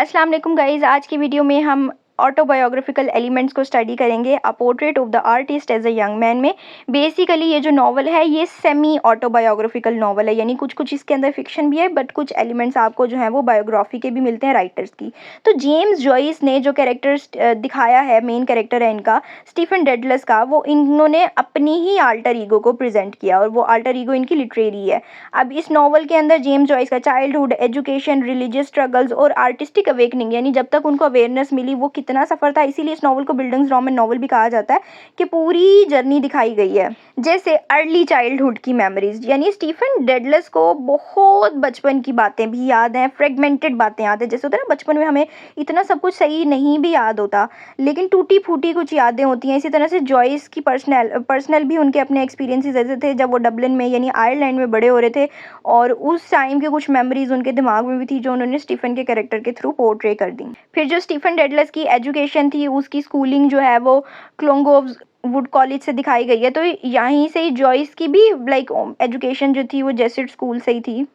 अस्सलाम वालेकुम गाइज़। आज की वीडियो में हम ऑटोबायोग्राफिकल एलिमेंट्स को स्टडी करेंगे। A portrait of the artist as a young man में बेसिकली ये जो नॉवल है ये सेमी ऑटोबायोग्राफिकल नॉवल है, यानी कुछ कुछ इसके अंदर फिक्शन भी है बट कुछ एलिमेंट्स आपको जो है वो बायोग्राफी के भी मिलते हैं राइटर्स की। तो जेम्स जॉइस ने जो कैरेक्टर्स दिखाया है, मेन कैरेक्टर है इनका स्टीफन डेडलस का, वो इन्होंने अपनी ही आल्टर ईगो को प्रेजेंट किया और वो आल्टर ईगो इनकी लिटरेरी है। अब इस नॉवल के अंदर जेम्स जॉइस का चाइल्डहुड, एजुकेशन, रिलीजियस स्ट्रगल्स और आर्टिस्टिक अवेकनिंग, यानी जब तक उनको अवेयरनेस मिली वो कितना सफ़र था, इसीलिए इस नॉवल को बिल्डिंग्स रोमन नॉवल भी कहा जाता है कि पूरी जर्नी दिखाई गई है। जैसे अर्ली चाइल्डहुड की मेमोरीज, यानी स्टीफन डेडलस को बहुत बचपन की बातें भी याद हैं, फ्रेगमेंटेड बातें याद हैं। जैसे होता है ना, बचपन में हमें इतना सब कुछ सही नहीं भी याद होता, लेकिन टूटी फूटी कुछ यादें होती हैं। इसी तरह से जॉइस की पर्सनल भी उनके अपने एक्सपीरियंसेस ऐसे थे जब वो डबलिन में यानी आयरलैंड में बड़े हो रहे थे, और उस टाइम के कुछ मेमोरीज उनके दिमाग में भी थी जो उन्होंने स्टीफन के कैरेक्टर के थ्रू पोर्ट्रे कर दी। फिर जो स्टीफन डेडलस की एजुकेशन थी, उसकी स्कूलिंग जो है वो क्लोंगोव्स वुड कॉलेज से दिखाई गई है। तो यहीं से ही जॉइस की भी लाइक एजुकेशन जो थी वो जेसुइट स्कूल से ही थी।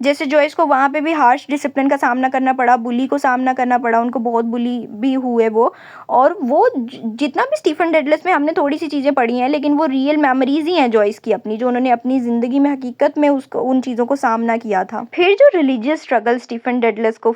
जैसे जॉइस को वहाँ पे भी हार्श डिसिप्लिन का सामना करना पड़ा, बुली को सामना करना पड़ा, उनको बहुत बुली भी हुए वो। और वो जितना भी स्टीफन डेडलस में हमने थोड़ी सी चीज़ें पढ़ी हैं, लेकिन वो रियल मेमोरीज ही हैं जॉइस की अपनी, जो उन्होंने अपनी ज़िंदगी में हकीकत में उसको उन चीज़ों को सामना किया था। फिर जो रिलीजियस स्ट्रगल स्टीफन डेडलस को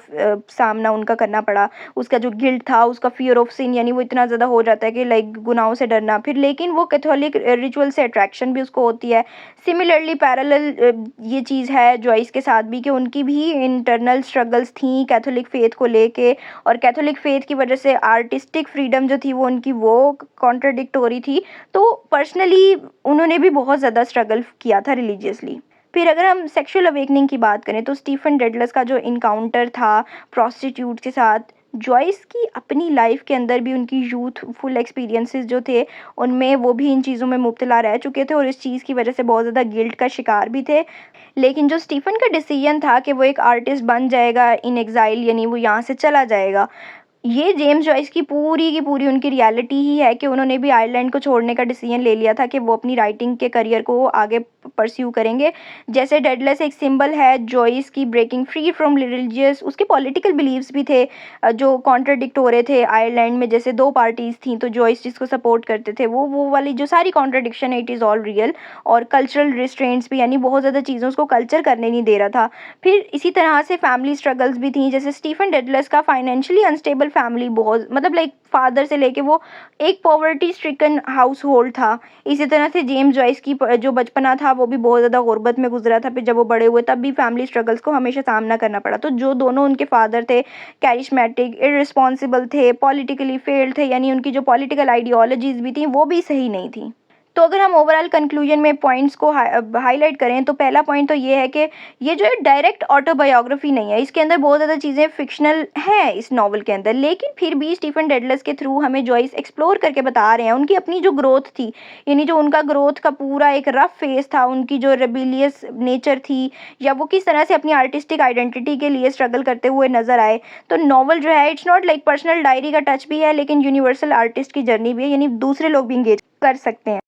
सामना उनका करना पड़ा, उसका जो गिल्ट था, उसका फियर ऑफ सिन, यानी वो इतना ज़्यादा हो जाता है कि लाइक गुनाहों से डरना। फिर लेकिन वो कैथोलिक रिचुअल से अट्रैक्शन भी उसको होती है। सिमिलरली पैरेलल ये चीज़ है जॉइस के साथ भी कि उनकी भी इंटरनल स्ट्रगल्स थी कैथोलिक फेथ को लेके, और कैथोलिक फेथ की वजह से आर्टिस्टिक फ्रीडम जो थी वो उनकी वो कॉन्ट्राडिक्टोरी थी। तो पर्सनली उन्होंने भी बहुत ज़्यादा स्ट्रगल किया था रिलीजियसली। फिर अगर हम सेक्सुअल अवेकनिंग की बात करें तो स्टीफन डेडलस का जो इनकाउंटर था प्रोस्टिट्यूट के साथ, जॉइस की अपनी लाइफ के अंदर भी उनकी यूथफुल एक्सपीरियंसेस जो थे उनमें वो भी इन चीज़ों में मुब्तला रह चुके थे और इस चीज़ की वजह से बहुत ज़्यादा गिल्ट का शिकार भी थे। लेकिन जो स्टीफन का डिसीजन था कि वो एक आर्टिस्ट बन जाएगा इन एग्ज़ाइल, यानी वो यहाँ से चला जाएगा, ये जेम्स जॉइस की पूरी उनकी रियलिटी ही है कि उन्होंने भी आयरलैंड को छोड़ने का डिसीजन ले लिया था कि वो अपनी राइटिंग के करियर को आगे परस्यू करेंगे। जैसे डेडलस एक सिंबल है जॉइस की ब्रेकिंग फ्री फ्रॉम रिलीजियस, उसके पॉलिटिकल बिलीव्स भी थे जो कॉन्ट्रडिक्ट हो रहे थे आयरलैंड में। जैसे दो पार्टीज थी, तो जॉइस जिसको सपोर्ट करते थे वो वाली जो सारी कॉन्ट्रडिक्शन है, इट इज़ ऑल रियल। और कल्चरल रिस्ट्रेंट्स भी, यानी बहुत ज़्यादा चीज़ों उसको कल्चर करने नहीं दे रहा था। फिर इसी तरह से फैमिली स्ट्रगल्स भी थी। जैसे स्टीफन डेडलस का फाइनेंशियली अनस्टेबल फैमिली, बहुत मतलब लाइक फादर से लेके वो एक पॉवर्टी स्ट्रिकन हाउस होल्ड था। इसी तरह से जेम्स जॉइस की जो बचपना था वो भी बहुत ज़्यादा गुर्बत में गुजरा था। फिर जब वो बड़े हुए तब भी फैमिली स्ट्रगल्स को हमेशा सामना करना पड़ा। तो जो दोनों उनके फादर थे कैरिस्मेटिक, इररिस्पॉन्सिबल थे, पॉलिटिकली फेल्ड थे, यानी उनकी जो पॉलिटिकल आइडियोलॉजीज भी थी वो भी सही नहीं थी। तो अगर हम ओवरऑल कंक्लूजन में पॉइंट्स को हाईलाइट करें तो पहला पॉइंट तो ये है कि ये जो है डायरेक्ट ऑटोबायोग्राफी नहीं है, इसके अंदर बहुत ज़्यादा चीज़ें फिक्शनल हैं इस नॉवल के अंदर, लेकिन फिर भी स्टीफन डेडलस के थ्रू हमें जॉइस एक्सप्लोर करके बता रहे हैं उनकी अपनी जो ग्रोथ थी, यानी जो उनका ग्रोथ का पूरा एक रफ फेस था, उनकी जो रेबिलियस नेचर थी, या वो किस तरह से अपनी आर्टिस्टिक आइडेंटिटी के लिए स्ट्रगल करते हुए नजर आए। तो नॉवल जो है it's not like personal diary का टच भी है, लेकिन यूनिवर्सल आर्टिस्ट की जर्नी भी है, यानी दूसरे लोग भी इंगेज कर सकते हैं।